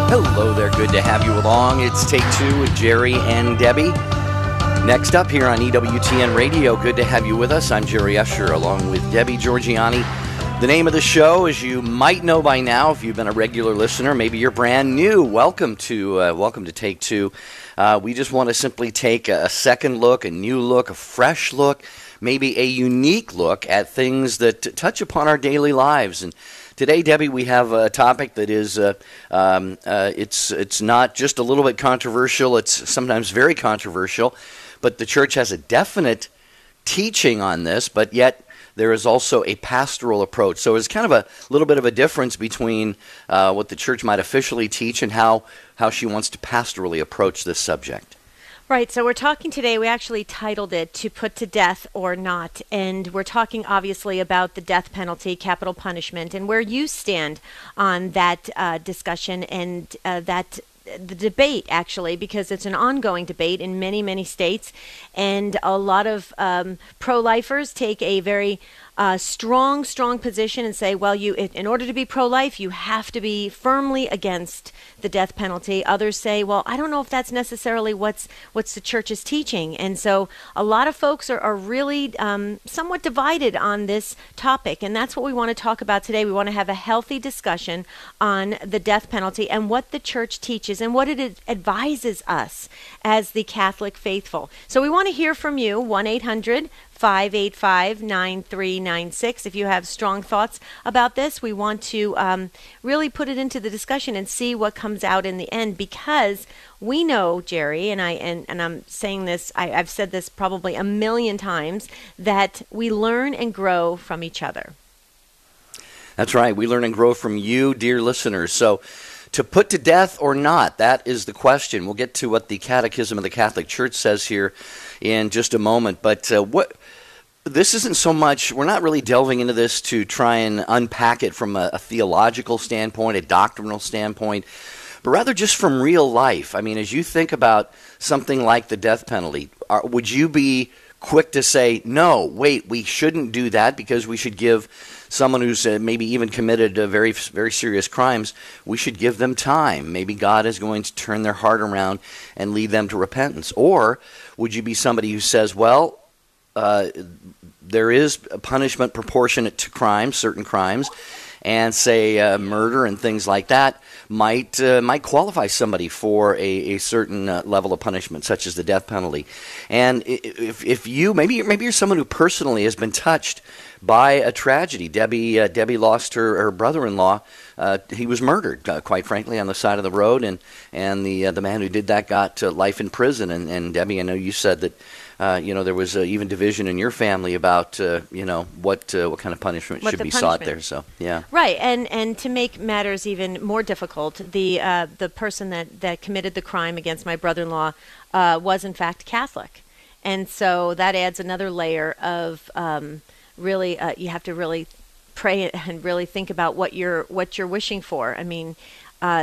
Hello there, good to have you along. It's Take Two with Jerry and Debbie. Next up here on EWTN Radio, good to have you with us. I'm Jerry Usher along with Debbie Georgiani. The name of the show, as you might know by now, if you've been a regular listener, maybe you're brand new, welcome to Take Two. We just want to simply take a second look, a new look, a fresh look, maybe a unique look at things that touch upon our daily lives. And today, Debbie, we have a topic that is, it's not just a little bit controversial, it's sometimes very controversial, but the church has a definite teaching on this, but yet there is also a pastoral approach. So it's kind of a little bit of a difference between what the church might officially teach and how she wants to pastorally approach this subject. Right, so we're talking today, we actually titled it To Put to Death or Not, and we're talking obviously about the death penalty, capital punishment, and where you stand on that discussion and the debate, actually, because it's an ongoing debate in many, many states, and a lot of pro-lifers take a very strong position and say, well, in order to be pro-life, you have to be firmly against the death penalty. Others say, well, I don't know if that's necessarily what's the church's teaching. And so a lot of folks are really somewhat divided on this topic, and that's what we want to talk about today. We want to have a healthy discussion on the death penalty and what the church teaches and what it advises us as the Catholic faithful. So we want to hear from you, 1-800-585-9396. If you have strong thoughts about this, we want to really put it into the discussion and see what comes out in the end, because we know, Jerry, and I'm saying this, I've said this probably a million times, that we learn and grow from each other. That's right. We learn and grow from you, dear listeners. So, to put to death or not, that is the question. We'll get to what the Catechism of the Catholic Church says here in just a moment. But this isn't so much, we're not really delving into this to try and unpack it from a theological standpoint, a doctrinal standpoint, but rather just from real life. I mean, as you think about something like the death penalty, would you be quick to say, no, wait, we shouldn't do that because we should give someone who's maybe even committed very, very serious crimes, we should give them time. Maybe God is going to turn their heart around and lead them to repentance. Or would you be somebody who says, well, there is a punishment proportionate to crimes, certain crimes, and say murder and things like that might qualify somebody for a certain level of punishment, such as the death penalty. And if you maybe you're someone who personally has been touched by a tragedy. Debbie lost her brother-in-law. He was murdered, quite frankly, on the side of the road, and the man who did that got life in prison. And Debbie, I know you said that there was even division in your family about what kind of punishment should be sought there. So yeah, right. And to make matters even more difficult, the person that committed the crime against my brother-in-law was in fact Catholic, and so that adds another layer of really, you have to really pray and really think about what you're wishing for. I mean,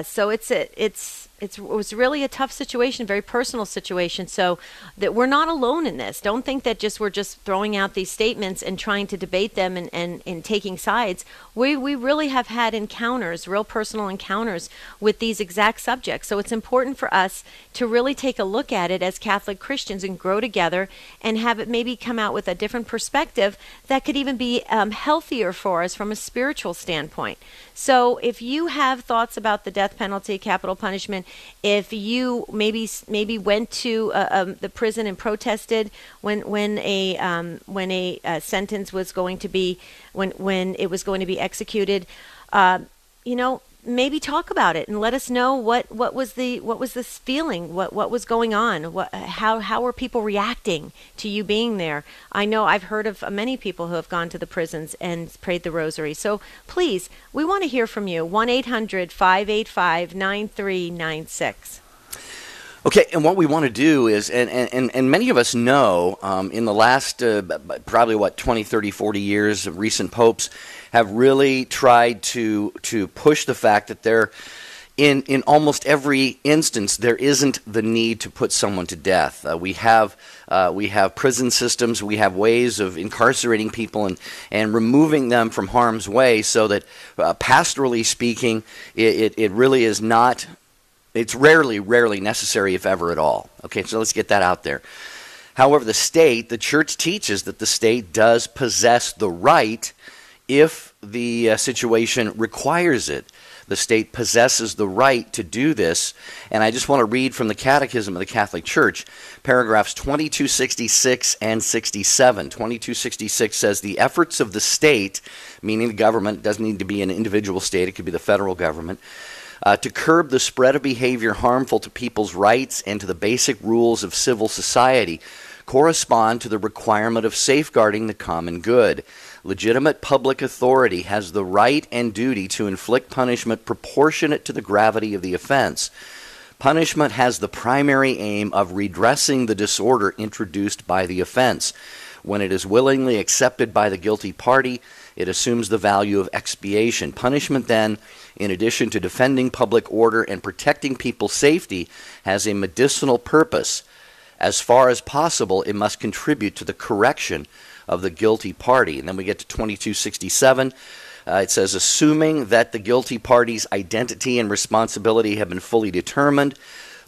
so it was really a tough situation, very personal situation. So that we're not alone in this. Don't think that we're just throwing out these statements and trying to debate them and taking sides. We really have had encounters, real personal encounters with these exact subjects. So it's important for us to really take a look at it as Catholic Christians and grow together and have it maybe come out with a different perspective that could even be healthier for us from a spiritual standpoint. So if you have thoughts about the death penalty, capital punishment, if you maybe went to the prison and protested when a sentence was going to be when it was going to be executed, maybe talk about it and let us know what was this feeling, what was going on, how were people reacting to you being there. I know I've heard of many people who have gone to the prisons and prayed the rosary. So please, we want to hear from you. 1-800-585-9396. Okay, and what we want to do is, and many of us know, in the last probably 20, 30, 40 years, recent popes have really tried to push the fact that there, in almost every instance, there isn't the need to put someone to death. We have prison systems, we have ways of incarcerating people and removing them from harm's way, so that pastorally speaking, it really is not It's rarely necessary, if ever at all. Okay, so let's get that out there. However, the church teaches that the state does possess the right if the situation requires it. The state possesses the right to do this. And I just want to read from the Catechism of the Catholic Church, paragraphs 2266 and 67. 2266 says, the efforts of the state, meaning the government, it doesn't need to be an individual state, it could be the federal government, to curb the spread of behavior harmful to people's rights and to the basic rules of civil society correspond to the requirement of safeguarding the common good. Legitimate public authority has the right and duty to inflict punishment proportionate to the gravity of the offense. Punishment has the primary aim of redressing the disorder introduced by the offense. When it is willingly accepted by the guilty party, it assumes the value of expiation. Punishment then, in addition to defending public order and protecting people's safety, has a medicinal purpose. As far as possible, it must contribute to the correction of the guilty party. And then we get to 2267. It says, assuming that the guilty party's identity and responsibility have been fully determined,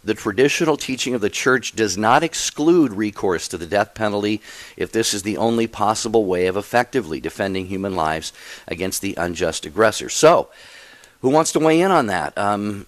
the traditional teaching of the Church does not exclude recourse to the death penalty if this is the only possible way of effectively defending human lives against the unjust aggressor. So, who wants to weigh in on that?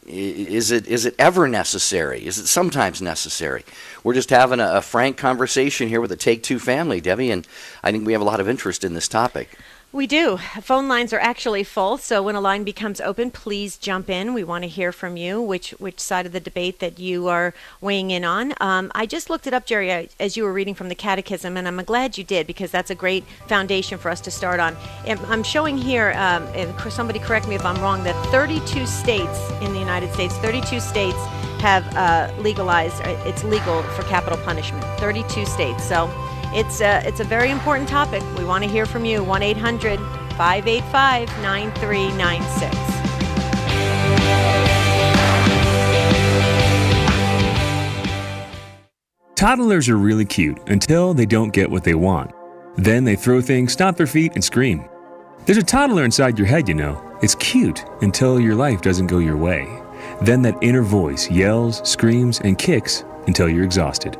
Is it ever necessary? Is it sometimes necessary? We're just having a frank conversation here with the Take Two family, Debbie, and I think we have a lot of interest in this topic. We do. Phone lines are actually full, so when a line becomes open, please jump in. We want to hear from you, which side of the debate that you are weighing in on. I just looked it up, Jerry, as you were reading from the Catechism, and I'm glad you did, because that's a great foundation for us to start on. And I'm showing here, and somebody correct me if I'm wrong, that 32 states in the United States, 32 states have legalized, it's legal for capital punishment. 32 states. So it's a very important topic. We want to hear from you. 1-800-585-9396. Toddlers are really cute until they don't get what they want. Then they throw things, stomp their feet, and scream. There's a toddler inside your head, you know. It's cute until your life doesn't go your way. Then that inner voice yells, screams, and kicks until you're exhausted.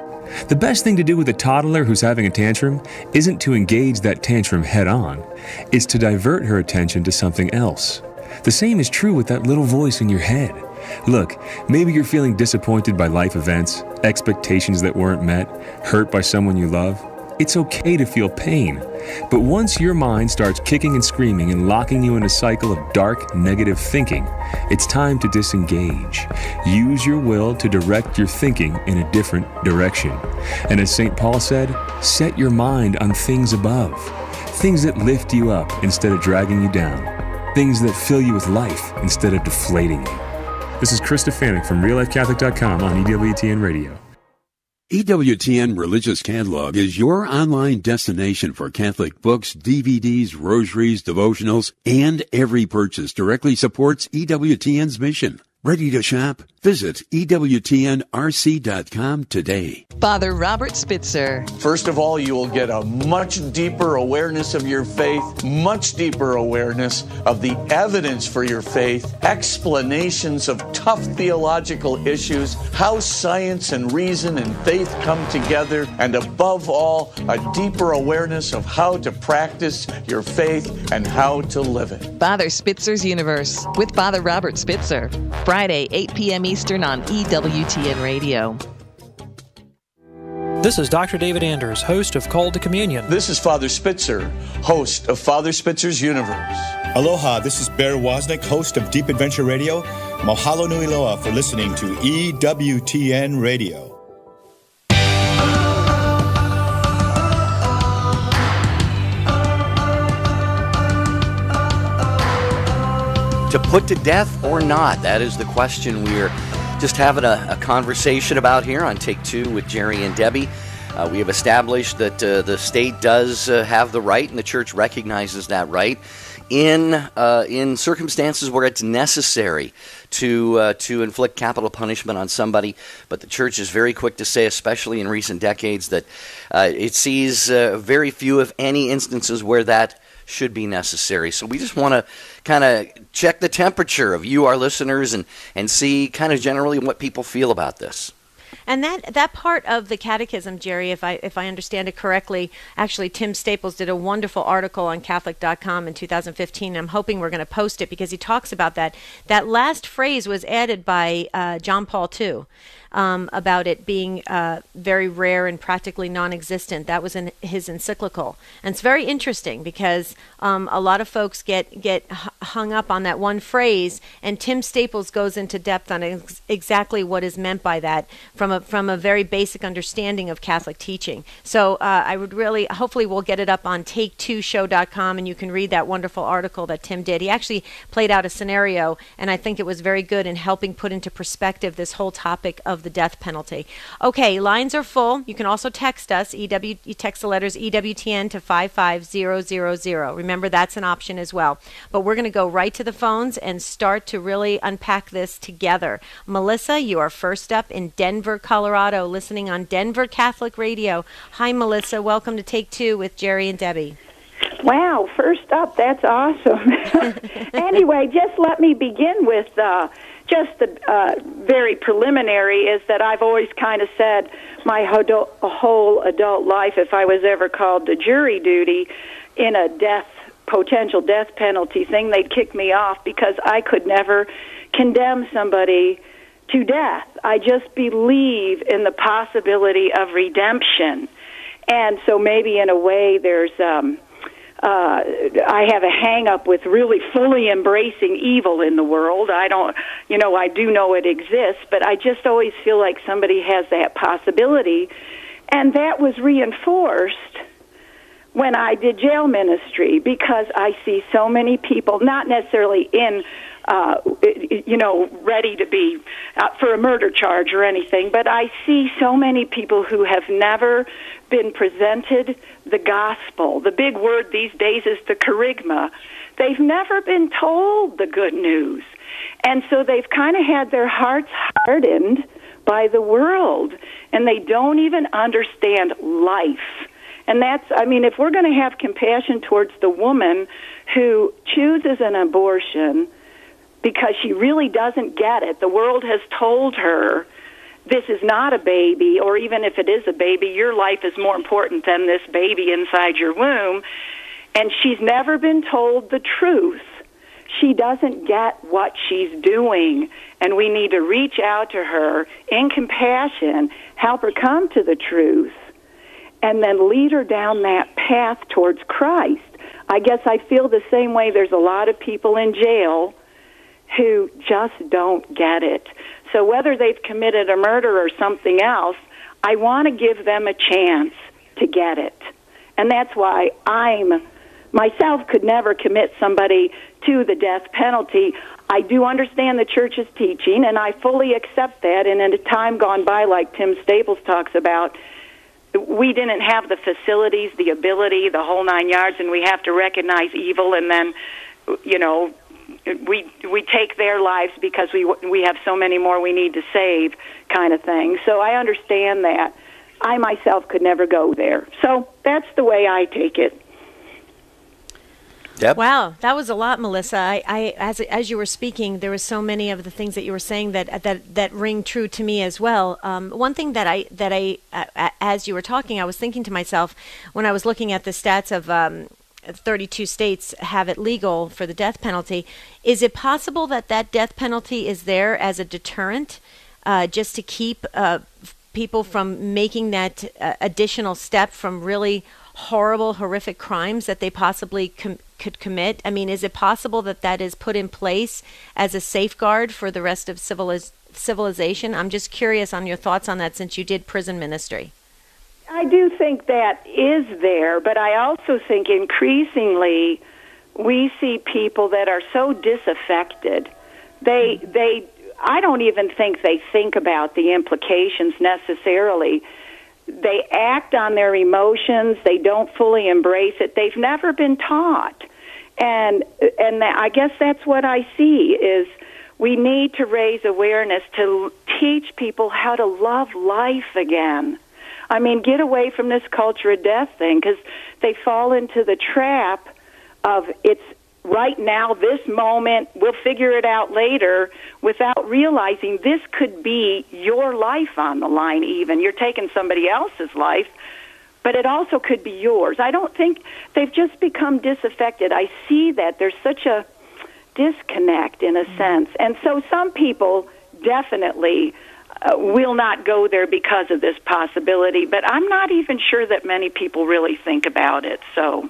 The best thing to do with a toddler who's having a tantrum isn't to engage that tantrum head on. It's to divert her attention to something else. The same is true with that little voice in your head. Look, maybe you're feeling disappointed by life events, expectations that weren't met, hurt by someone you love. It's okay to feel pain. But once your mind starts kicking and screaming and locking you in a cycle of dark, negative thinking, it's time to disengage. Use your will to direct your thinking in a different direction. And as St. Paul said, set your mind on things above. Things that lift you up instead of dragging you down. Things that fill you with life instead of deflating you. This is Chris Stefanick from RealLifeCatholic.com on EWTN Radio. EWTN Religious Catalog is your online destination for Catholic books, DVDs, rosaries, devotionals, and every purchase directly supports EWTN's mission. Ready to shop? Visit EWTNRC.com today. Father Robert Spitzer. First of all, you will get a much deeper awareness of your faith, much deeper awareness of the evidence for your faith, explanations of tough theological issues, how science and reason and faith come together, and above all, a deeper awareness of how to practice your faith and how to live it. Father Spitzer's Universe with Father Robert Spitzer. Friday, 8 p.m. Eastern on EWTN Radio. This is Dr. David Anders, host of Call to Communion. This is Father Spitzer, host of Father Spitzer's Universe. Aloha, this is Bear Wozniak, host of Deep Adventure Radio. Mahalo nui loa for listening to EWTN Radio. To put to death or not? That is the question we're just having a conversation about here on Take Two with Jerry and Debbie. We have established that the state does have the right, and the Church recognizes that right in circumstances where it's necessary to inflict capital punishment on somebody. But the Church is very quick to say, especially in recent decades, that it sees very few, if any, instances where that should be necessary. So we just want to kind of check the temperature of you, our listeners, and see kind of generally what people feel about this. And that part of the Catechism, Jerry, if I understand it correctly, actually Tim Staples did a wonderful article on Catholic.com in 2015. I'm hoping we're going to post it because he talks about that. That last phrase was added by John Paul II. About it being very rare and practically non-existent. That was in his encyclical. And it's very interesting because a lot of folks get hung up on that one phrase, and Tim Staples goes into depth on exactly what is meant by that from a very basic understanding of Catholic teaching. So I would hopefully we'll get it up on take2show.com, and you can read that wonderful article that Tim did. He actually played out a scenario, and I think it was very good in helping put into perspective this whole topic of the death penalty. Okay, lines are full. You can also text us. You text the letters EWTN to 55000. Remember, that's an option as well. But we're going to go right to the phones and start to really unpack this together. Melissa, you are first up in Denver, Colorado, listening on Denver Catholic Radio. Hi, Melissa. Welcome to Take Two with Jerry and Debbie. Wow, first up, that's awesome. Anyway, just let me begin with just the very preliminary is that I've always kind of said my whole adult life, if I was ever called to jury duty in a potential death penalty thing, they'd kick me off because I could never condemn somebody to death. I just believe in the possibility of redemption. And so maybe in a way there's I have a hang-up with really fully embracing evil in the world. I do know it exists, but I just always feel like somebody has that possibility. And that was reinforced when I did jail ministry because I see so many people, not necessarily ready to be for a murder charge or anything, but I see so many people who have never been presented the gospel. The big word these days is the kerygma. They've never been told the good news. And so they've kind of had their hearts hardened by the world, and they don't even understand life. And if we're going to have compassion towards the woman who chooses an abortion because she really doesn't get it, the world has told her this is not a baby, or even if it is a baby, your life is more important than this baby inside your womb, and she's never been told the truth. She doesn't get what she's doing, and we need to reach out to her in compassion, help her come to the truth, and then lead her down that path towards Christ. I guess I feel the same way. There's a lot of people in jail who just don't get it. So whether they've committed a murder or something else, I want to give them a chance to get it. And that's why myself could never commit somebody to the death penalty. I do understand the Church's teaching, and I fully accept that. And in a time gone by, like Tim Staples talks about, we didn't have the facilities, the ability, the whole nine yards, and we have to recognize evil, and then, we take their lives because we have so many more we need to save, kind of thing. So I understand that. I myself could never go there. So that's the way I take it. Yep. Wow, that was a lot, Melissa. As you were speaking, there were so many of the things that you were saying that ring true to me as well. One thing that I as you were talking, I was thinking to myself when I was looking at the stats of 32 states have it legal for the death penalty. Is it possible that death penalty is there as a deterrent, just to keep people from making that additional step from really horrible, horrific crimes that they possibly could commit? I mean, is it possible that is put in place as a safeguard for the rest of civilization? I'm just curious on your thoughts on that since you did prison ministry. I do think that is there, but I also think increasingly we see people that are so disaffected. I don't even think they think about the implications necessarily. They act on their emotions. They don't fully embrace it. They've never been taught. And I guess that's what I see is we need to raise awareness to teach people how to love life again. I mean, get away from this culture of death thing because they fall into the trap of it's right now, this moment, we'll figure it out later, without realizing this could be your life on the line even. You're taking somebody else's life, but it also could be yours. I don't think they've just become disaffected. I see that there's such a disconnect in a sense. And so some people definitely will not go there because of this possibility, but I'm not even sure that many people really think about it. So,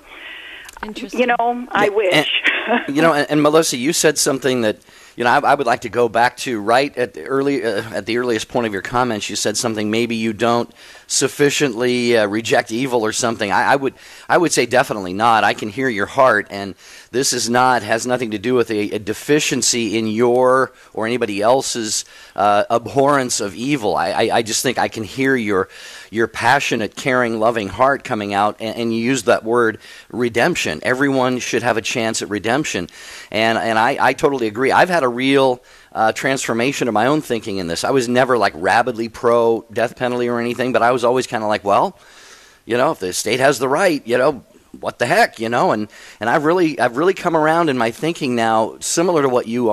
interesting. I wish. And Melissa, you said something that, I would like to go back to right at the earliest point of your comments. You said something, maybe you don't sufficiently reject evil or something. I would say definitely not. I can hear your heart, and this has nothing to do with a deficiency in your or anybody else's abhorrence of evil. I just think I can hear your passionate, caring, loving heart coming out, and you use that word redemption. Everyone should have a chance at redemption, and I totally agree. I've had a real transformation of my own thinking in this. I was never like rabidly pro death penalty or anything, but I was always kind of like, well, if the state has the right, what the heck, and I've really come around in my thinking now, similar to what you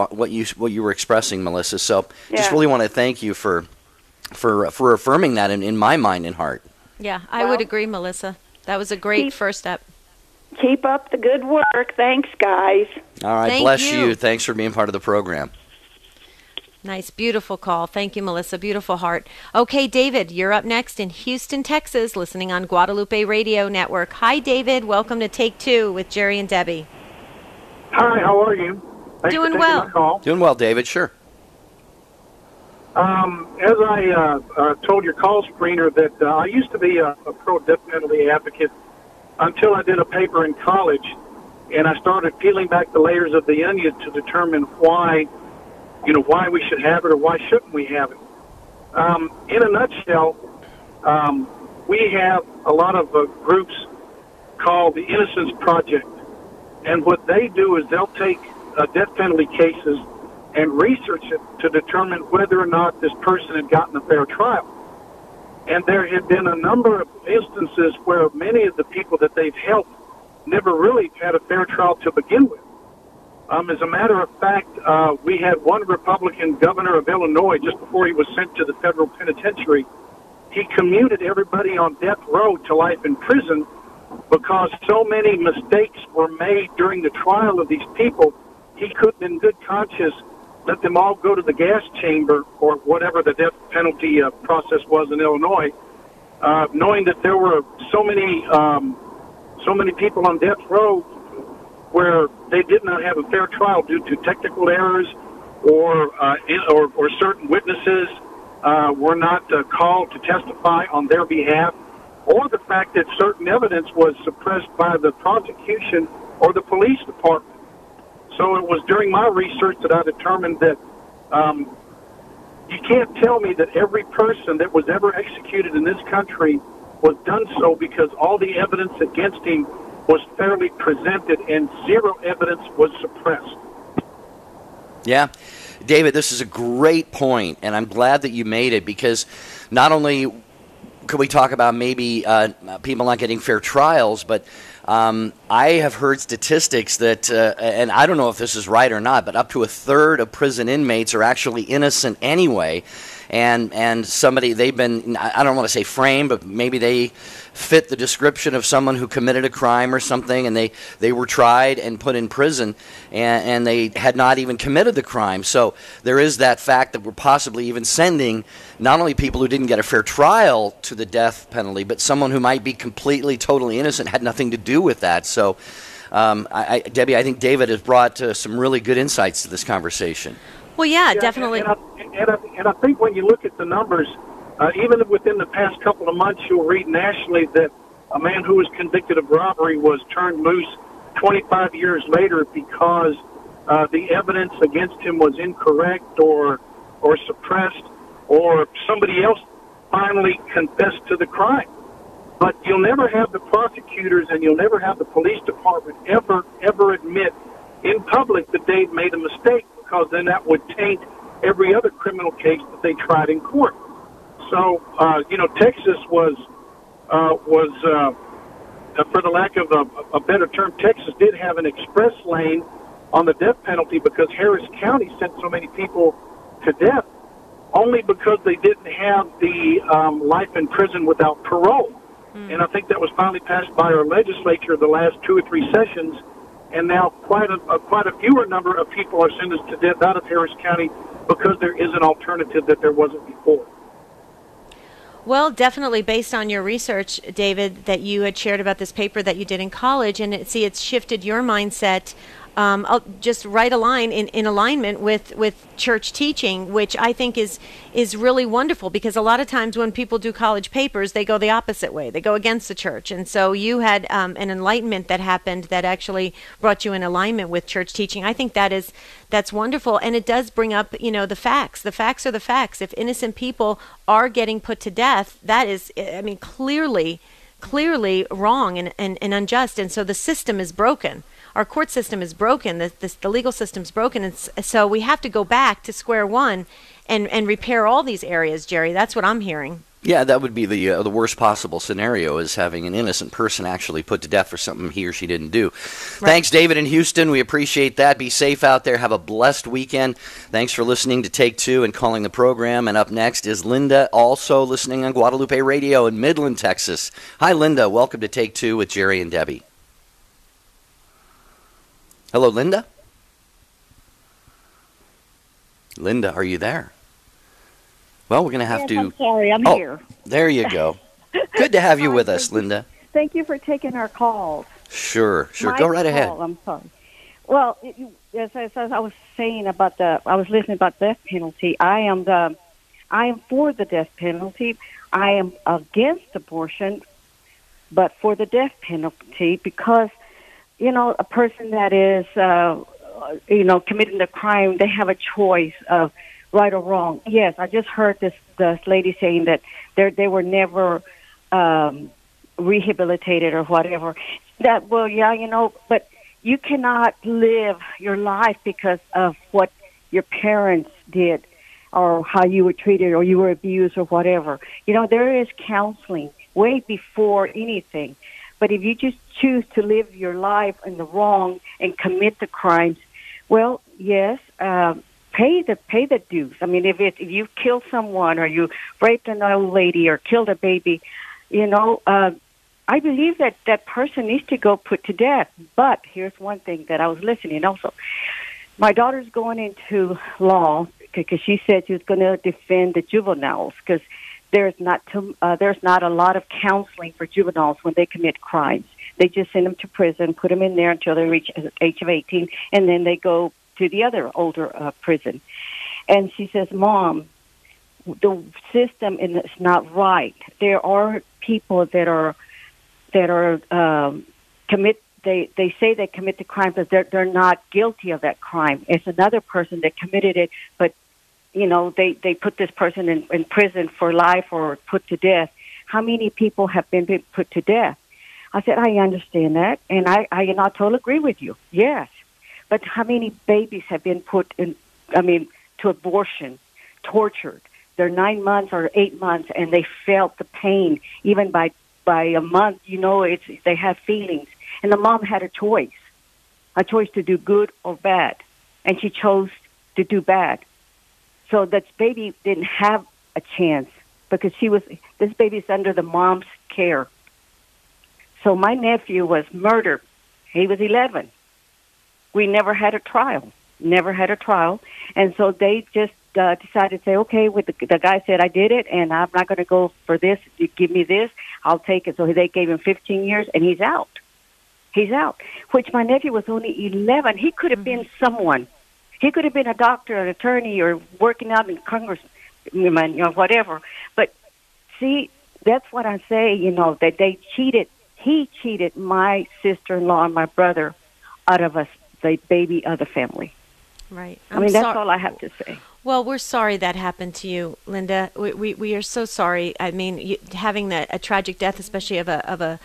were expressing, Melissa. So just really want to thank you for affirming that in my mind and heart. Yeah, I would agree, Melissa. That was a great first step. Keep up the good work. Thanks, guys. All right, bless you. Thanks for being part of the program. Nice, beautiful call. Thank you, Melissa. Beautiful heart. Okay, David, you're up next in Houston, Texas, listening on Guadalupe Radio Network. Hi, David. Welcome to Take Two with Jerry and Debbie. Hi, how are you? Thanks Doing for taking well. my call. Doing well, David. Sure. As I told your call screener that I used to be a pro-death penalty advocate until I did a paper in college, and I started peeling back the layers of the onion to determine why we should have it or why shouldn't we have it. In a nutshell, we have a lot of groups called the Innocence Project, and what they do is they'll take death penalty cases and research it to determine whether or not this person had gotten a fair trial. And there have been a number of instances where many of the people that they've helped never really had a fair trial to begin with. As a matter of fact, we had one Republican governor of Illinois, just before he was sent to the federal penitentiary, he commuted everybody on death row to life in prison because so many mistakes were made during the trial of these people, he couldn't in good conscience let them all go to the gas chamber or whatever the death penalty process was in Illinois, knowing that there were so many people on death row where they did not have a fair trial due to technical errors or certain witnesses were not called to testify on their behalf, or the fact that certain evidence was suppressed by the prosecution or the police department. So it was during my research that I determined that you can't tell me that every person that was ever executed in this country was done so because all the evidence against him was fairly presented and zero evidence was suppressed. Yeah. David, this is a great point, and I'm glad that you made it, because not only could we talk about maybe people not getting fair trials, but I have heard statistics that, and I don't know if this is right or not, but up to a third of prison inmates are actually innocent anyway. And somebody, they've been, I don't want to say framed, but maybe they fit the description of someone who committed a crime or something, and they were tried and put in prison, and they had not even committed the crime. So there is that fact that we're possibly even sending not only people who didn't get a fair trial to the death penalty, but someone who might be completely, totally innocent, had nothing to do with that. So, Debbie, I think David has brought some really good insights to this conversation. Well, yeah, definitely. And I think when you look at the numbers, even within the past couple of months, you'll read nationally that a man who was convicted of robbery was turned loose 25 years later because the evidence against him was incorrect or suppressed, or somebody else finally confessed to the crime. But you'll never have the prosecutors and you'll never have the police department ever admit in public that they've made a mistake, because then that would taint every other criminal case that they tried in court. So, Texas was for the lack of a better term, Texas did have an express lane on the death penalty because Harris County sent so many people to death only because they didn't have the life in prison without parole. And I think that was finally passed by our legislature the last 2 or 3 sessions, and now quite a fewer number of people are sentenced to death out of Harris County because there is an alternative that there wasn't before. Well, definitely based on your research, David, that you had shared about this paper that you did in college, and it's shifted your mindset just right in alignment with church teaching, which I think is really wonderful, because a lot of times when people do college papers, they go the opposite way. They go against the church. And so you had an enlightenment that happened that actually brought you in alignment with church teaching. I think that's wonderful. And it does bring up, the facts. The facts are the facts. If innocent people are getting put to death, that is, clearly wrong and unjust. And so the system is broken. Our court system is broken. The legal system is broken. And so we have to go back to square one and repair all these areas, Jerry. That's what I'm hearing. Yeah, that would be the worst possible scenario, is having an innocent person actually put to death for something he or she didn't do. Right. Thanks, David in Houston. We appreciate that. Be safe out there. Have a blessed weekend. Thanks for listening to Take Two and calling the program. And up next is Linda, also listening on Guadalupe Radio in Midland, Texas. Hi, Linda. Welcome to Take Two with Jerry and Debbie. Hello, Linda? Linda, are you there? Well, we're going to have to... I'm sorry, I'm here. There you go. Good to have you with us, Linda. Thank you for taking our calls. Sure. Go right ahead. I'm sorry. Well, as I was saying I was listening about death penalty. I am for the death penalty. I am against abortion, but for the death penalty because, a person that is, committing the crime, they have a choice of right or wrong. Yes, I just heard this lady saying that they were never rehabilitated or whatever. But you cannot live your life because of what your parents did or how you were treated or you were abused or whatever. There is counseling way before anything. But if you just choose to live your life in the wrong and commit the crimes, well, yes, pay the dues. If you kill someone or you raped an old lady or killed a baby, I believe that person needs to go put to death. But here's one thing that I was listening also. My daughter's going into law because she said she was going to defend the juveniles because there's not a lot of counseling for juveniles when they commit crimes. They just send them to prison, put them in there until they reach the age of 18, and then they go to the other older prison. And she says, Mom, the system is not right. There are people that are commit. They say they commit the crime, but they're not guilty of that crime. It's another person that committed it, but they put this person in prison for life or put to death. How many people have been put to death? I said, I understand that, and I totally agree with you. Yes, but how many babies have been put to abortion, tortured? They're 9 months or 8 months, and they felt the pain even by a month. They have feelings, and the mom had a choice to do good or bad, and she chose to do bad. So that baby didn't have a chance because this baby's under the mom's care. So my nephew was murdered. He was 11. We never had a trial. And so they just decided to say, okay, the guy said, I did it, and I'm not going to go for this. You give me this, I'll take it. So they gave him 15 years, and he's out. Which my nephew was only 11. He could have been someone. He could have been a doctor, an attorney, or working out in Congress, whatever. But see, that's what I say, that they cheated. He cheated my sister-in-law and my brother out of the baby of the family. Right. That's all I have to say. Well, we're sorry that happened to you, Linda. We are so sorry. Having a tragic death, especially of a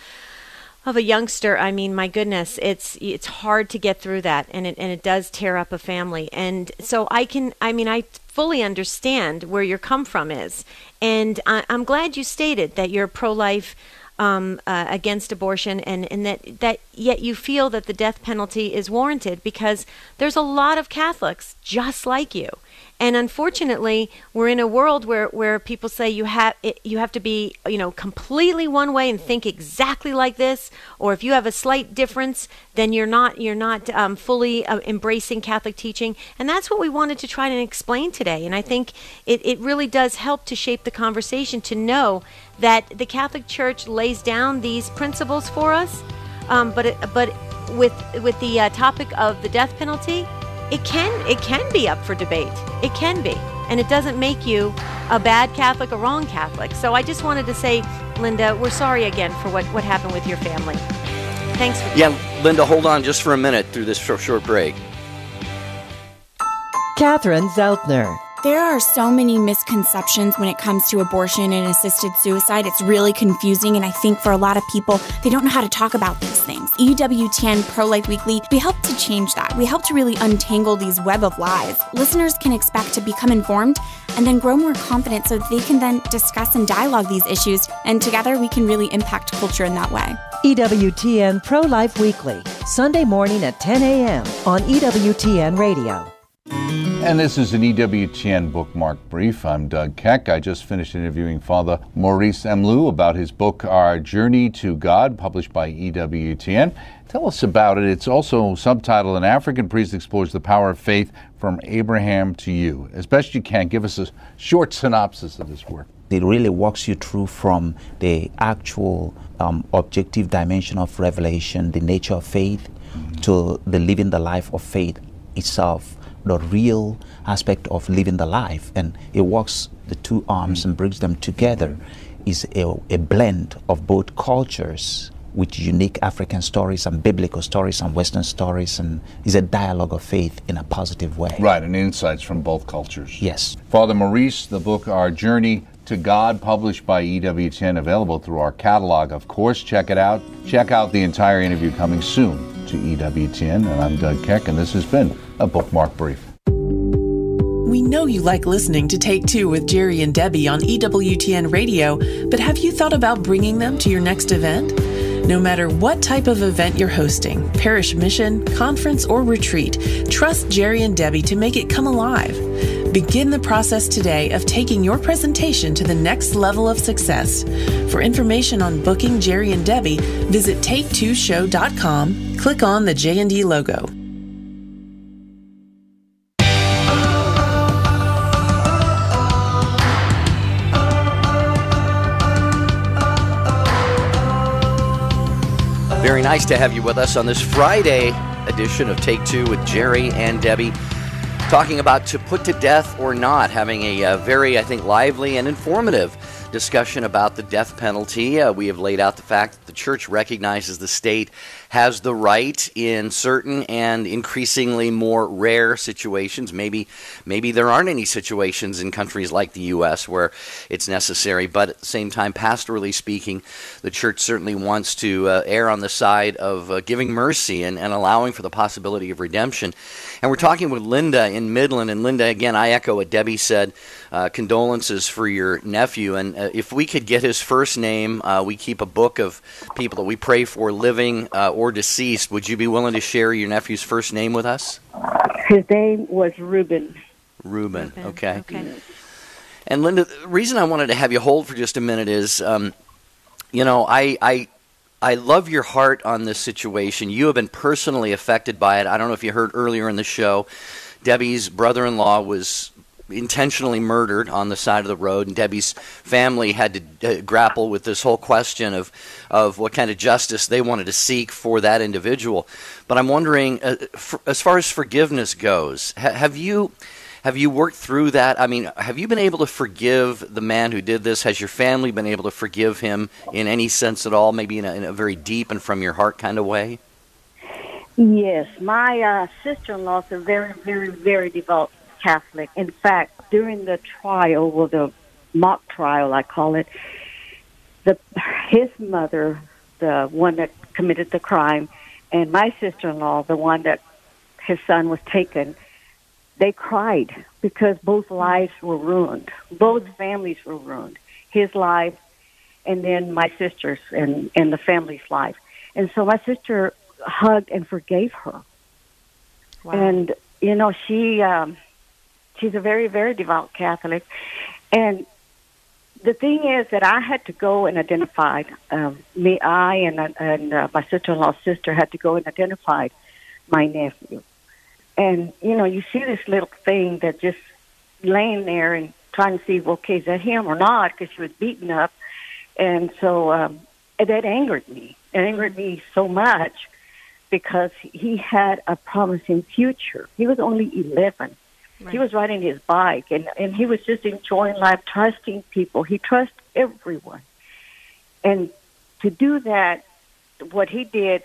youngster, my goodness, it's hard to get through that, and it does tear up a family. And so I fully understand where your come from is, and I'm glad you stated that you're pro-life against abortion, and that yet you feel that the death penalty is warranted because there's a lot of Catholics just like you. And unfortunately, we're in a world where people say you have to be, completely one way and think exactly like this, or if you have a slight difference, then you're not fully embracing Catholic teaching. And that's what we wanted to try and explain today. And I think it really does help to shape the conversation to know that the Catholic Church lays down these principles for us, but with the topic of the death penalty, it can be up for debate. It can be. And it doesn't make you a bad Catholic or wrong Catholic. So I just wanted to say, Linda, we're sorry again for what happened with your family. Thanks for Linda, hold on just for a minute through this short break. Catherine Zeltner. There are so many misconceptions when it comes to abortion and assisted suicide. It's really confusing, and I think for a lot of people, they don't know how to talk about these things. EWTN Pro-Life Weekly, we help to change that. We help to really untangle these web of lies. Listeners can expect to become informed and then grow more confident so they can then discuss and dialogue these issues, and together we can really impact culture in that way. EWTN Pro-Life Weekly, Sunday morning at 10 a.m. on EWTN Radio. And this is an EWTN bookmark brief. I'm Doug Keck. I just finished interviewing Father Maurice Emlou about his book, Our Journey to God, published by EWTN. Tell us about it. It's also subtitled, An African Priest Explores the Power of Faith from Abraham to You. As best you can, give us a short synopsis of this work. It really walks you through from the actual objective dimension of revelation, the nature of faith, to the living the life of faith itself, the real aspect of living the life. And it walks the two arms and brings them together. Is a blend of both cultures with unique African stories and biblical stories and Western stories, and is a dialogue of faith in a positive way. Right, and insights from both cultures. Yes. Father Maurice, the book Our Journey to God, published by EWTN, available through our catalog, of course. Check it out. Check out the entire interview coming soon to EWTN. And I'm Doug Keck, and this has been a Bookmark Brief. We know you like listening to Take Two with Jerry and Debbie on EWTN Radio, but have you thought about bringing them to your next event? No matter what type of event you're hosting, parish mission, conference, or retreat, trust Jerry and Debbie to make it come alive. Begin the process today of taking your presentation to the next level of success. For information on booking Jerry and Debbie, visit take2show.com, click on the J&D logo. Very nice to have you with us on this Friday edition of Take Two with Jerry and Debbie, talking about to put to death or not, having a very, I think, lively and informative discussion about the death penalty. We have laid out the fact that the Church recognizes the state has the right in certain and increasingly more rare situations. Maybe there aren't any situations in countries like the U.S. where it's necessary, but at the same time, pastorally speaking, the Church certainly wants to err on the side of giving mercy and allowing for the possibility of redemption. And we're talking with Linda in Midland. And Linda, again, I echo what Debbie said. Condolences for your nephew. And if we could get his first name, we keep a book of people that we pray for, living or deceased. Would you be willing to share your nephew's first name with us? His name was Reuben. Reuben. Okay. And Linda, the reason I wanted to have you hold for just a minute is, I love your heart on this situation. You have been personally affected by it. I don't know if you heard earlier in the show, Debbie's brother-in-law was intentionally murdered on the side of the road, and Debbie's family had to grapple with this whole question of what kind of justice they wanted to seek for that individual. But I'm wondering, as far as forgiveness goes, have you worked through that? I mean, have you been able to forgive the man who did this? Has your family been able to forgive him in any sense at all, maybe in a very deep and from your heart kind of way? Yes. My sister-in-law is a very, very, very devout Catholic. In fact, during the trial, or the mock trial, I call it, his mother, the one that committed the crime, and my sister-in-law, the one that his son was taken, they cried because both lives were ruined. Both families were ruined. His life and then my sister's and the family's life. And so my sister hugged and forgave her. Wow. And, you know, she's a very, very devout Catholic. And the thing is that I had to go and identify, and my sister-in-law's sister had to go and identify my nephew. And, you know, you see this little thing that just laying there and trying to see, well, okay, is that him or not? Because she was beaten up. And so that angered me. It angered me so much because he had a promising future. He was only 11. Right. He was riding his bike, and he was just enjoying life, trusting people. He trusts everyone. And to do that, what he did,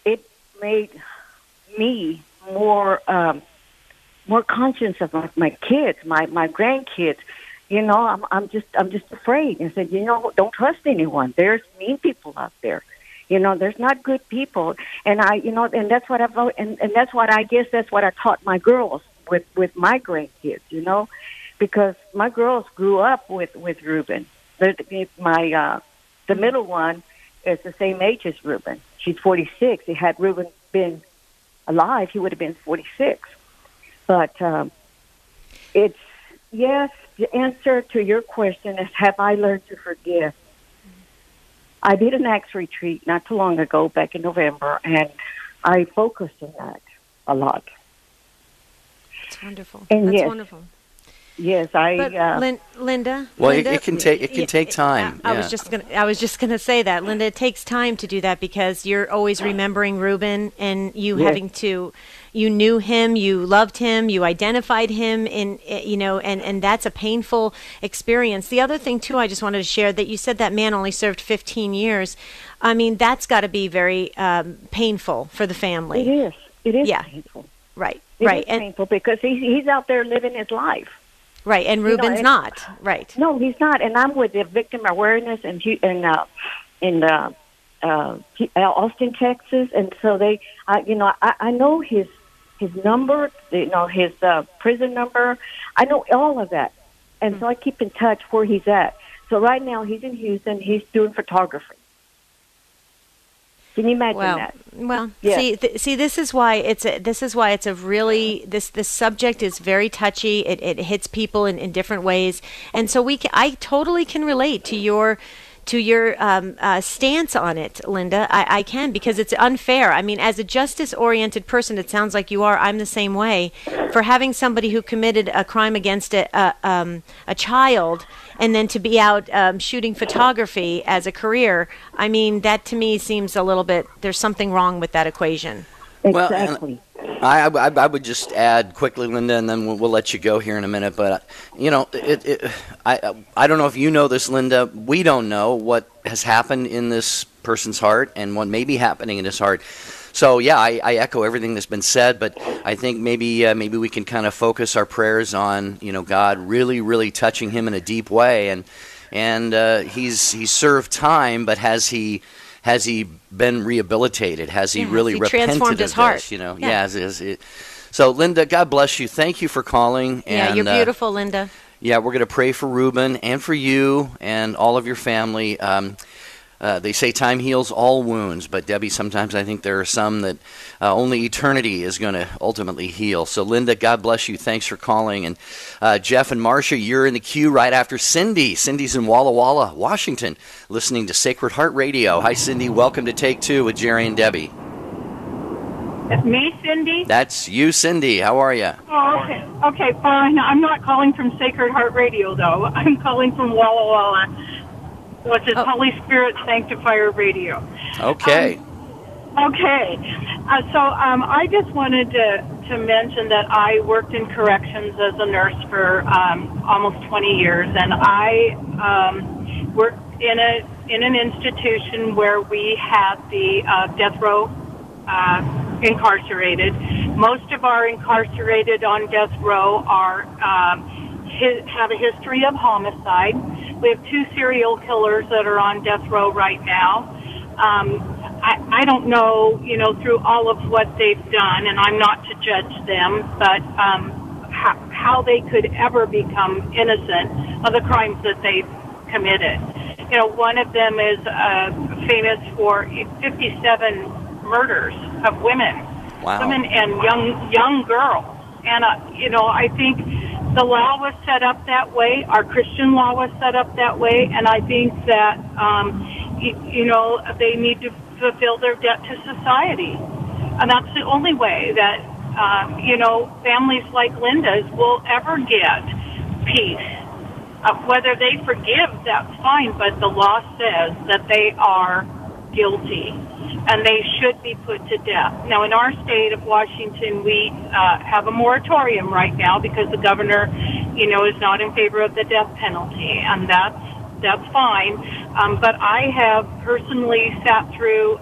it made me more conscious of my kids, my grandkids. You know, I'm just afraid. And said, you know, don't trust anyone. There's mean people out there. You know, there's not good people. And and that's what and that's what I guess that's what I taught my girls with my grandkids, you know, because my girls grew up with Reuben. The middle one is the same age as Reuben. She's 46. Had Reuben been alive, he would have been 46. But it's, yes, the answer to your question is, have I learned to forgive? I did an Acts retreat not too long ago, back in November, and I focused on that a lot. That's wonderful. And that's yes, wonderful. Yes, Linda. Well, Linda, it can take time. I was just gonna say that, Linda. It takes time to do that because you're always remembering Reuben, and you having to. You knew him, you loved him, you identified him, and that's a painful experience. The other thing too, I just wanted to share that you said that man only served 15 years. I mean, that's got to be very painful for the family. It is. It is painful. Right. It is painful because he's out there living his life. Right, and Reuben's not. Right. No, he's not. And I'm with the victim awareness in Austin, Texas, and so I know his number, his prison number. I know all of that, and so I keep in touch where he's at. So right now he's in Houston. He's doing photography. Can you imagine that? Well, yeah. See, this is why it's a really this subject is very touchy. It hits people in different ways, and so I totally can relate to your stance on it, Linda. I can, because it's unfair. I mean, as a justice-oriented person, it sounds like you are. I'm the same way. For having somebody who committed a crime against a child and then to be out shooting photography as a career, I mean, that to me seems a little bit, there's something wrong with that equation. Exactly. Well, I would just add quickly, Linda, and then we'll let you go here in a minute. But I don't know if you know this, Linda. We don't know what has happened in this person's heart and what may be happening in his heart. So yeah, I echo everything that's been said. But I think maybe we can kind of focus our prayers on God really, really touching him in a deep way. And he's served time, but has he been rehabilitated? Has he really repented transformed his heart? So, Linda, God bless you. Thank you for calling. And, you're beautiful, Linda. Yeah, we're going to pray for Reuben and for you and all of your family. They say time heals all wounds, but Debbie, sometimes I think there are some that only eternity is going to ultimately heal. So, Linda, God bless you. Thanks for calling. And Jeff and Marcia, you're in the queue right after Cindy. Cindy's in Walla Walla, Washington, listening to Sacred Heart Radio. Hi, Cindy. Welcome to Take Two with Jerry and Debbie. That's me, Cindy? That's you, Cindy. How are you? Oh, okay. Okay, fine. I'm not calling from Sacred Heart Radio, though. I'm calling from Walla Walla, which is Holy Spirit Sanctifier Radio. Okay. I just wanted to mention that I worked in corrections as a nurse for almost 20 years, and I worked in an institution where we had the death row incarcerated. Most of our incarcerated on death row have a history of homicide. We have 2 serial killers that are on death row right now. I don't know, through all of what they've done, and I'm not to judge them, but how they could ever become innocent of the crimes that they've committed. one of them is famous for 57 murders of women, women and young girls. And I think the law was set up that way. Our Christian law was set up that way, and I think that they need to fulfill their debt to society, and that's the only way that families like Linda's will ever get peace. Whether they forgive, that's fine, but the law says that they are guilty and they should be put to death. Now, in our state of Washington, we have a moratorium right now because the governor, is not in favor of the death penalty, and that's fine. But I have personally sat through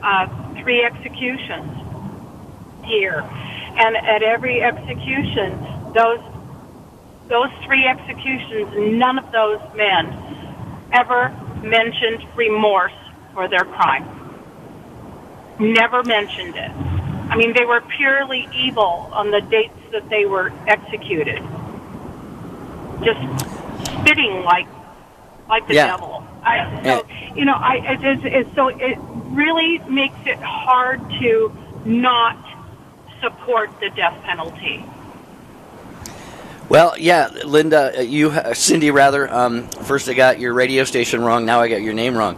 3 executions here, and at every execution, those 3 executions, none of those men ever mentioned remorse for their crime. Never mentioned it. I mean, they were purely evil on the dates that they were executed. Just spitting like the devil. So it really makes it hard to not support the death penalty. Well, yeah, Linda, Cindy, first I got your radio station wrong, now I got your name wrong.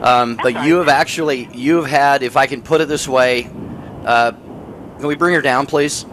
But you've had, if I can put it this way, can we bring her down, please?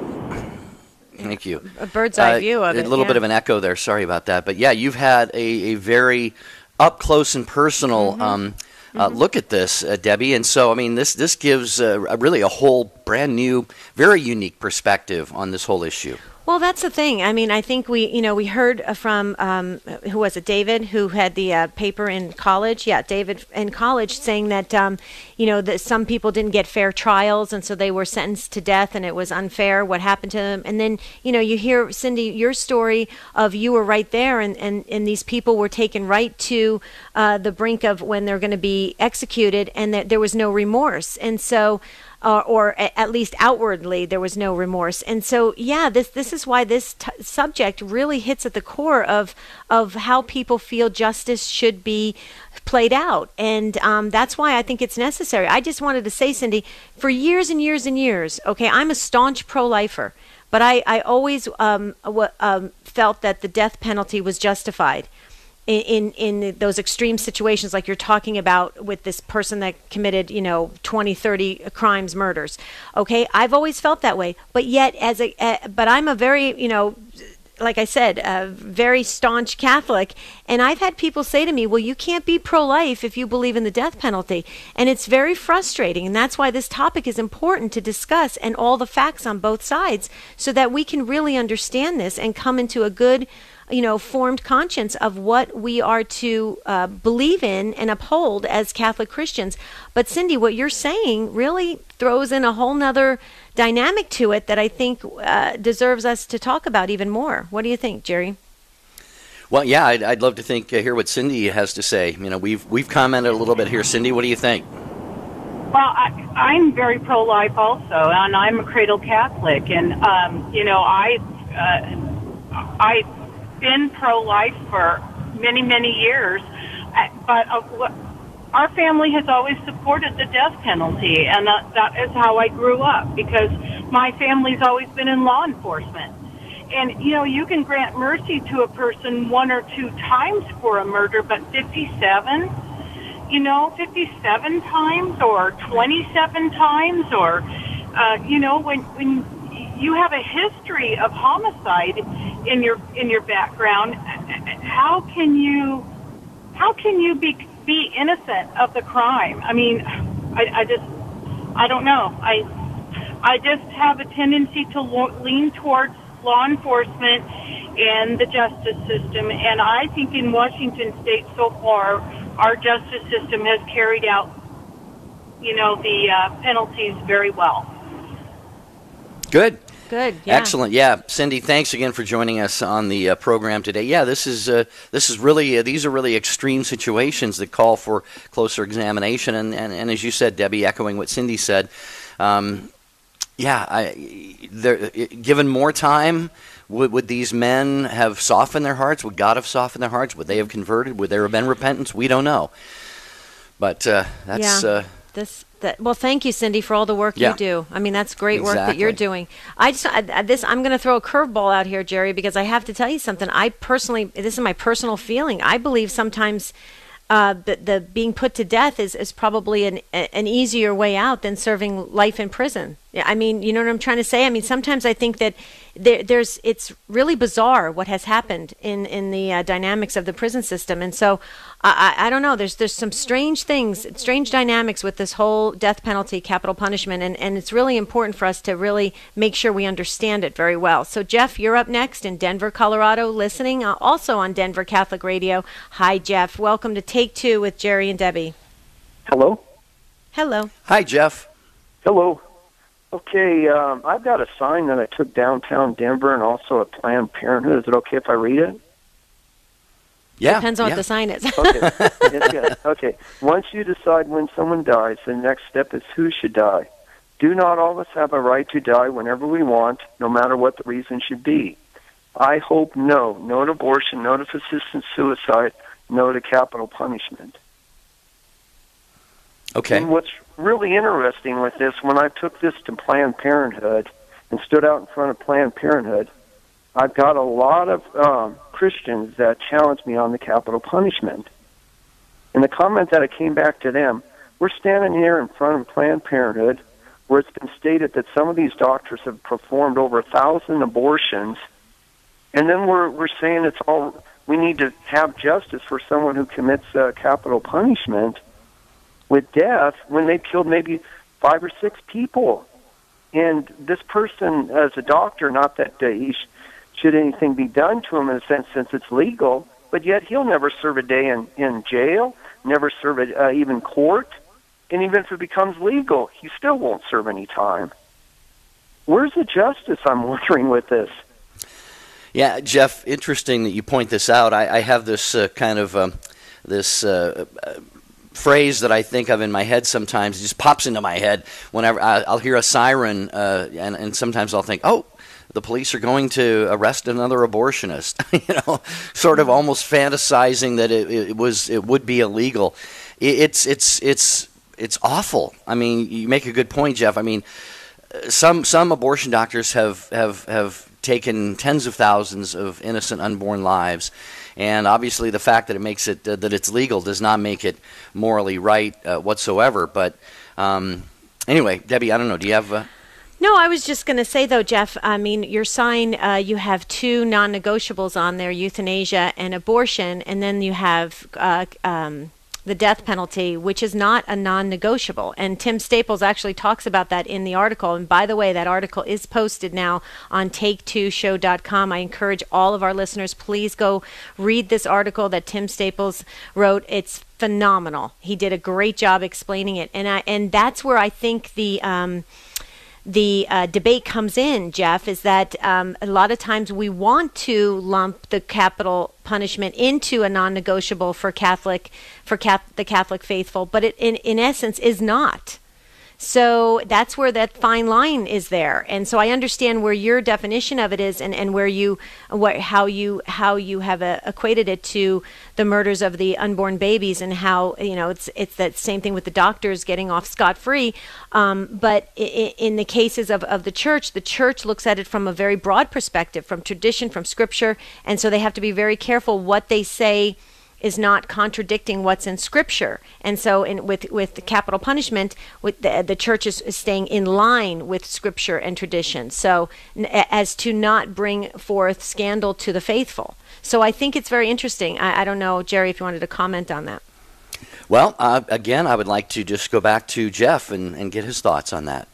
Thank you. A bird's eye view of it. A little bit of an echo there, sorry about that. But yeah, you've had a very up close and personal look at this, Debbie. And so, I mean, this gives really a whole brand new, very unique perspective on this whole issue. Well, that's the thing. I mean, I think we heard from, who was it, David, who had the paper in college? Yeah, David in college saying that, that some people didn't get fair trials, and so they were sentenced to death, and it was unfair what happened to them. And then, you hear, Cindy, your story of you were right there, and these people were taken right to the brink of when they're going to be executed, and that there was no remorse. And so... or at least outwardly, there was no remorse. And so, yeah, this is why this subject really hits at the core of how people feel justice should be played out. And that's why I think it's necessary. I just wanted to say, Cindy, for years and years and years, okay, I'm a staunch pro-lifer, but I always felt that the death penalty was justified. In those extreme situations like you're talking about with this person that committed 20, 30 crimes, murders, okay, I've always felt that way, but yet but I'm a very like I said, a very staunch Catholic, and I've had people say to me, well, you can't be pro-life if you believe in the death penalty, and it's very frustrating, and that's why this topic is important to discuss, and all the facts on both sides, so that we can really understand this and come into a good formed conscience of what we are to believe in and uphold as Catholic Christians. But Cindy, what you're saying really throws in a whole nother dynamic to it that I think deserves us to talk about even more. What do you think, Jerry? Well, yeah, I'd love to hear what Cindy has to say. We've commented a little bit here. Cindy, what do you think? Well, I'm very pro-life also, and I'm a cradle Catholic, and I've been pro-life for many, many years, but our family has always supported the death penalty, and that is how I grew up, because my family's always been in law enforcement. And, you can grant mercy to a person 1 or 2 times for a murder, but 57 times or 27 times or, when you have a history of homicide in your background, how can you be innocent of the crime? I mean, I don't know. I just have a tendency to lean towards law enforcement and the justice system, and I think in Washington State so far, our justice system has carried out, the penalties very well. Good. Good. Yeah. Excellent. Yeah, Cindy, thanks again for joining us on the program today. Yeah, this is really these are really extreme situations that call for closer examination. And as you said, Debbie, echoing what Cindy said, given more time, would these men have softened their hearts? Would God have softened their hearts? Would they have converted? Would there have been repentance? We don't know. But that's... Well, thank you, Cindy, for all the work you do. I mean, that's great work that you're doing. I'm going to throw a curveball out here, Jerry, because I have to tell you something. This is my personal feeling. I believe sometimes the being put to death is probably an easier way out than serving life in prison. I mean, you know what I'm trying to say? I mean, sometimes I think that it's really bizarre what has happened in the dynamics of the prison system. And so I don't know, there's some strange things, strange dynamics with this whole death penalty, capital punishment. And it's really important for us to really make sure we understand it very well. So Jeff, you're up next in Denver, Colorado, listening also on Denver Catholic Radio. Hi, Jeff. Welcome to Take Two with Jerry and Debbie. Hello. Hello. Hi, Jeff. Hello. Okay, I've got a sign that I took downtown Denver and also at Planned Parenthood. Is it okay if I read it? Yeah. Depends on what the sign is. Okay. Yes, yes. Okay. Once you decide when someone dies, the next step is who should die. Do not all of us have a right to die whenever we want, no matter what the reason should be? I hope no. No to abortion, no to assisted suicide, no to capital punishment. Okay. And what's really interesting with this, when I took this to Planned Parenthood and stood out in front of Planned Parenthood, I've got a lot of Christians that challenged me on the capital punishment. And the comment that I came back to them, we're standing here in front of Planned Parenthood where it's been stated that some of these doctors have performed over 1,000 abortions, and then we're saying we need to have justice for someone who commits capital punishment with death when they've killed maybe 5 or 6 people. And this person, as a doctor, not that should anything be done to him in a sense since it's legal, but yet he'll never serve a day in jail, never serve even court, and even if it becomes legal, he still won't serve any time. Where's the justice, I'm wondering, with this? Yeah, Jeff, interesting that you point this out. I have this phrase that I think of in my head sometimes. It just pops into my head whenever I'll hear a siren, and sometimes I'll think, oh, the police are going to arrest another abortionist. Sort of almost fantasizing that it would be illegal. It's awful. I mean, you make a good point, Jeff. I mean, some abortion doctors have taken tens of thousands of innocent unborn lives. And obviously, the fact that it makes it that it's legal does not make it morally right whatsoever. But anyway, Debbie, I don't know. Do you have? No, I was just going to say though, Jeff. I mean, your sign. You have 2 non-negotiables on there: euthanasia and abortion, and then you have the death penalty, which is not a non-negotiable. And Tim Staples actually talks about that in the article. And by the way, that article is posted now on take2show.com. I encourage all of our listeners, please go read this article that Tim Staples wrote. It's phenomenal. He did a great job explaining it. And that's where I think the debate comes in, Jeff, is that a lot of times we want to lump the capital punishment into a non-negotiable for the Catholic faithful, but it in essence is not. So that's where that fine line is there. And so I understand where your definition of it is, and where how you have equated it to the murders of the unborn babies, and how it's that same thing with the doctors getting off scot-free. But in the cases of the church looks at it from a very broad perspective, from tradition, from scripture, and so they have to be very careful what they say is not contradicting what's in Scripture. And so with the capital punishment, with the church is staying in line with Scripture and tradition, so as to not bring forth scandal to the faithful. So I think it's very interesting. I don't know, Jerry, if you wanted to comment on that. Well, again, I would like to just go back to Jeff and get his thoughts on that.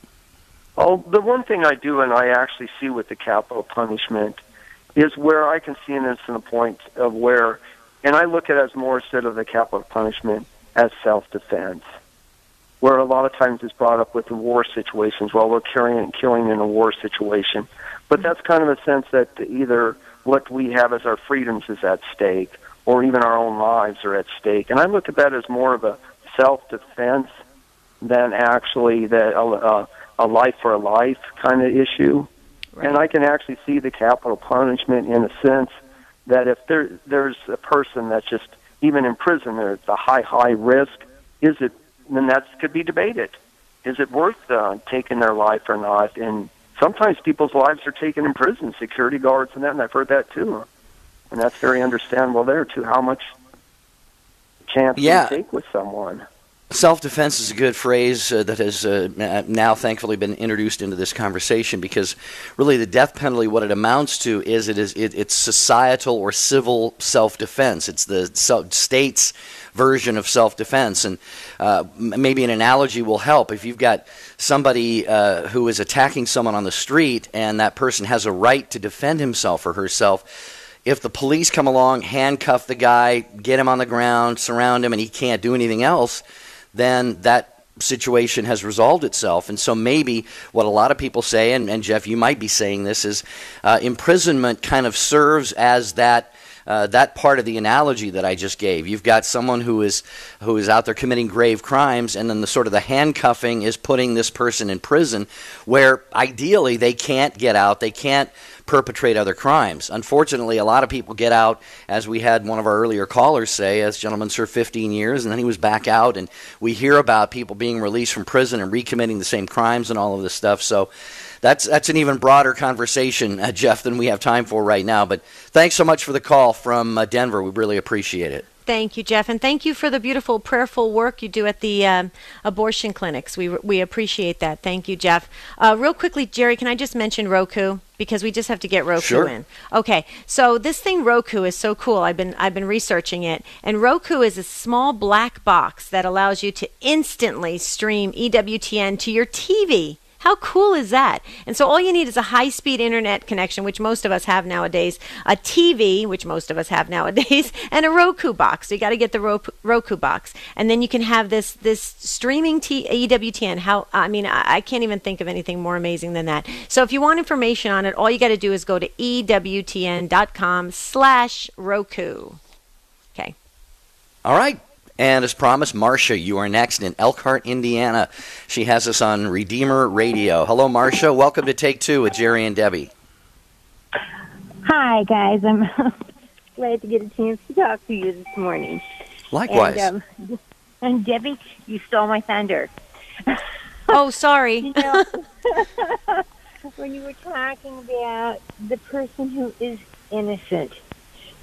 Oh, the one thing I do and I actually see with the capital punishment is where I can see this in the point of where, and I look at it as more instead of the capital punishment as self-defense, where a lot of times it's brought up with the war situations. Well, we're killing in a war situation. But that's kind of a sense that either what we have as our freedoms is at stake, or even our own lives are at stake. And I look at that as more of a self-defense than actually a life for a life kind of issue. And I can actually see the capital punishment in a sense that if there's a person that's just, even in prison, there's a high risk, then that could be debated. Is it worth taking their life or not? And sometimes people's lives are taken in prison, security guards and that, and I've heard that too. And that's very understandable there too, how much chance you take with someone. Self-defense is a good phrase that has now thankfully been introduced into this conversation, because really the death penalty, what it amounts to is it's societal or civil self-defense. It's the state's version of self-defense. And maybe an analogy will help. If you've got somebody who is attacking someone on the street and that person has a right to defend himself or herself, if the police come along, handcuff the guy, get him on the ground, surround him, and he can't do anything else, then that situation has resolved itself. And so maybe what a lot of people say, and Jeff, you might be saying this, is imprisonment kind of serves as that part of the analogy that I just gave. You've got someone who is out there committing grave crimes, and then the handcuffing is putting this person in prison, where ideally they can't get out, they can't perpetrate other crimes. Unfortunately, a lot of people get out, as we had one of our earlier callers say, this gentleman served 15 years and then he was back out, and we hear about people being released from prison and recommitting the same crimes and all of this stuff. So that's an even broader conversation, Jeff, than we have time for right now. But thanks so much for the call from Denver. We really appreciate it. Thank you, Jeff, and thank you for the beautiful prayerful work you do at the abortion clinics. We appreciate that. Thank you, Jeff. Real quickly, Jerry, can I just mention Roku? Because we just have to get Roku in. Okay, so this thing Roku is so cool. I've been researching it, and Roku is a small black box that allows you to instantly stream EWTN to your TV. How cool is that? And so all you need is a high-speed internet connection, which most of us have nowadays, a TV, which most of us have nowadays, and a Roku box. So you got to get the Roku box. And then you can have this streaming EWTN. I can't even think of anything more amazing than that. So if you want information on it, all you got to do is go to EWTN.com/Roku. Okay. All right. And as promised, Marcia, you are next in Elkhart, Indiana. She has us on Redeemer Radio. Hello, Marcia. Welcome to Take Two with Jerry and Debbie. Hi, guys. I'm glad to get a chance to talk to you this morning. Likewise. And Debbie, you stole my thunder. Oh, sorry. When you were talking about the person who is innocent,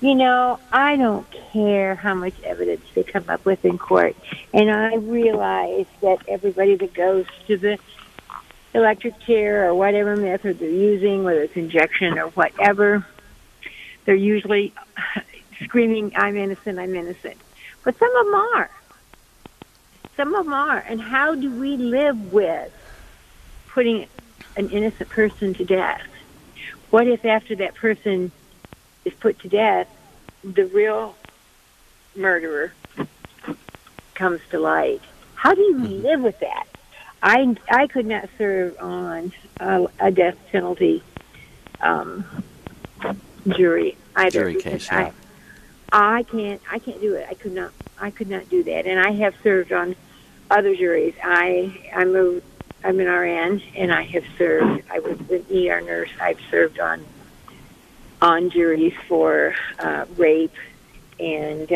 I don't care how much evidence they come up with in court. And I realize that everybody that goes to the electric chair or whatever method they're using, whether it's injection or whatever, they're usually screaming, I'm innocent, I'm innocent. But some of them are. Some of them are. And how do we live with putting an innocent person to death? What if after that person is put to death, the real murderer comes to light? How do you live with that? I could not serve on a death penalty jury either. Jury case, yeah. I can't do it. I could not do that. And I have served on other juries. I'm an RN, and I have served. I was an ER nurse. I've served on juries for rape and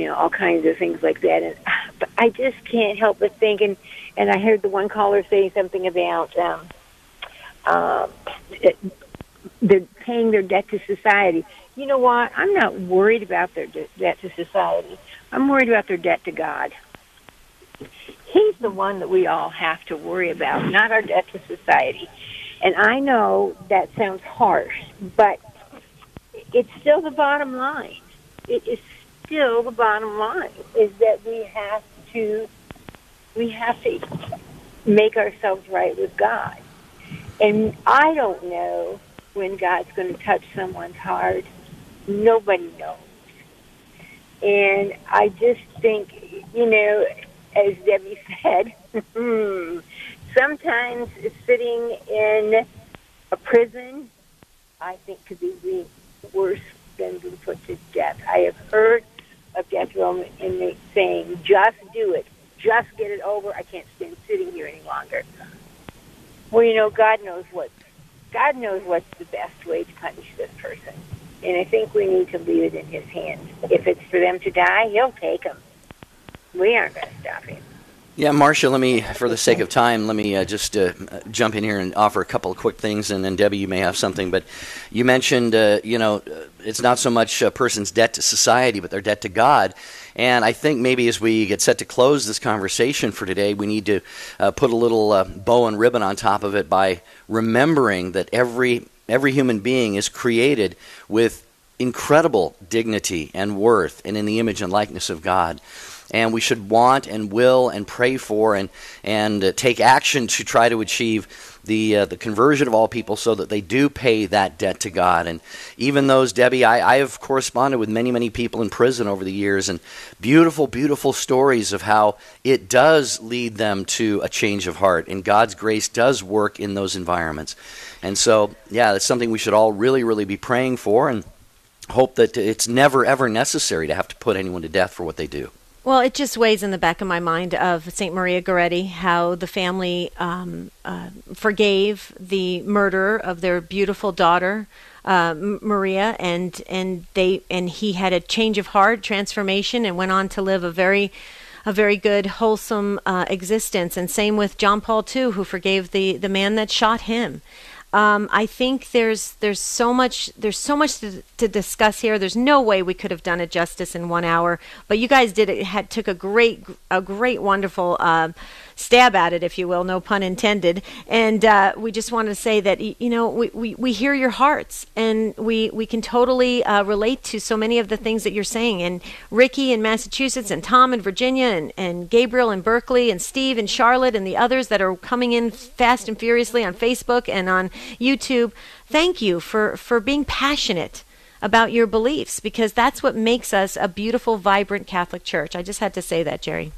all kinds of things like that. But I just can't help but think, and I heard the one caller say something about they're paying their debt to society. You know what? I'm not worried about their debt to society. I'm worried about their debt to God. He's the one that we all have to worry about, not our debt to society. And I know that sounds harsh, but it's still the bottom line. It is still the bottom line, is that we have to make ourselves right with God. And I don't know when God's going to touch someone's heart. Nobody knows. And I just think, as Debbie said, sometimes sitting in a prison, I think, could be worse than being put to death. I have heard of death row inmates saying, just do it. Just get it over. I can't stand sitting here any longer. Well, God knows what's the best way to punish this person. And I think we need to leave it in his hands. If it's for them to die, he'll take them. We aren't going to stop him. Yeah, Marcia, for the sake of time, let me just jump in here and offer a couple of quick things, and then Debbie, you may have something. But you mentioned, it's not so much a person's debt to society, but their debt to God. And I think maybe as we get set to close this conversation for today, we need to put a little bow and ribbon on top of it by remembering that every human being is created with incredible dignity and worth and in the image and likeness of God. And we should want and will and pray for and take action to try to achieve the conversion of all people so that they do pay that debt to God. And even those, Debbie, I have corresponded with many, many people in prison over the years, and beautiful, beautiful stories of how it does lead them to a change of heart, and God's grace does work in those environments. And so, yeah, that's something we should all really, really be praying for, and hope that it's never, ever necessary to have to put anyone to death for what they do. Well, it just weighs in the back of my mind of St. Maria Goretti, how the family forgave the murder of their beautiful daughter, Maria, and he had a change of heart, transformation, and went on to live a very good, wholesome existence. And same with John Paul II, who forgave the man that shot him. I think there's so much to discuss here. There's no way we could have done it justice in 1 hour, but you guys took a great, wonderful stab at it, if you will, no pun intended. And we just wanted to say that we hear your hearts, and we can totally relate to so many of the things that you're saying. And Ricky in Massachusetts, and Tom in Virginia, and Gabriel in Berkeley, and Steve in Charlotte, and the others that are coming in fast and furiously on Facebook and on YouTube. Thank you for being passionate about your beliefs, because that's what makes us a beautiful, vibrant Catholic Church. I just had to say that, Jerry.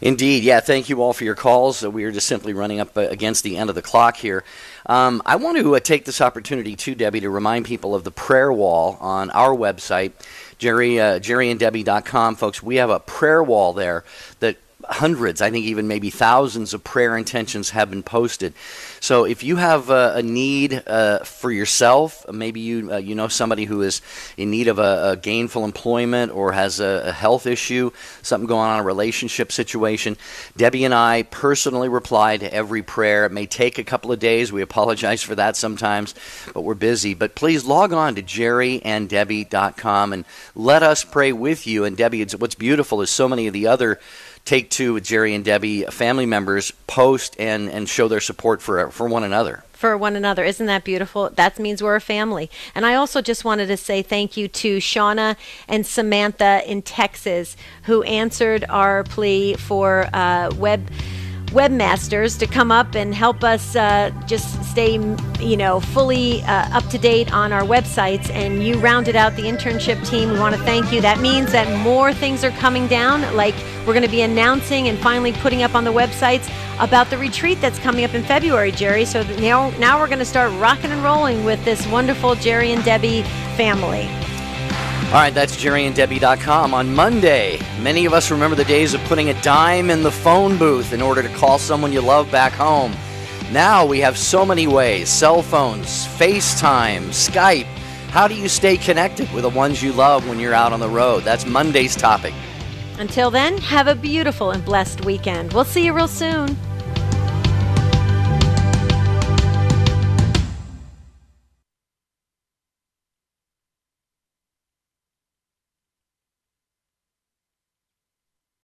Indeed, yeah. Thank you all for your calls. We are just simply running up against the end of the clock here. I want to take this opportunity too, Debbie, to remind people of the prayer wall on our website, jerryanddebbie.com. Folks, we have a prayer wall there that hundreds, I think even maybe thousands of prayer intentions have been posted. So if you have a need for yourself, maybe you know somebody who is in need of a gainful employment or has a health issue, something going on, a relationship situation, Debbie and I personally reply to every prayer. It may take a couple of days. We apologize for that sometimes, but we're busy. But please log on to jerryanddebbie.com and let us pray with you. And Debbie, what's beautiful is so many of the other Take Two with Jerry and Debbie family members post and show their support for one another. For one another. Isn't that beautiful? That means we're a family. And I also just wanted to say thank you to Shauna and Samantha in Texas, who answered our plea for webmasters to come up and help us just stay, fully up to date on our websites. And you rounded out the internship team. We want to thank you. That means that more things are coming down, like we're going to be announcing and finally putting up on the websites about the retreat that's coming up in February, Jerry. So now we're going to start rocking and rolling with this wonderful Jerry and Debbie family. All right, that's jerryanddebbie.com. On Monday, many of us remember the days of putting a dime in the phone booth in order to call someone you love back home. Now we have so many ways: cell phones, FaceTime, Skype. How do you stay connected with the ones you love when you're out on the road? That's Monday's topic. Until then, have a beautiful and blessed weekend. We'll see you real soon.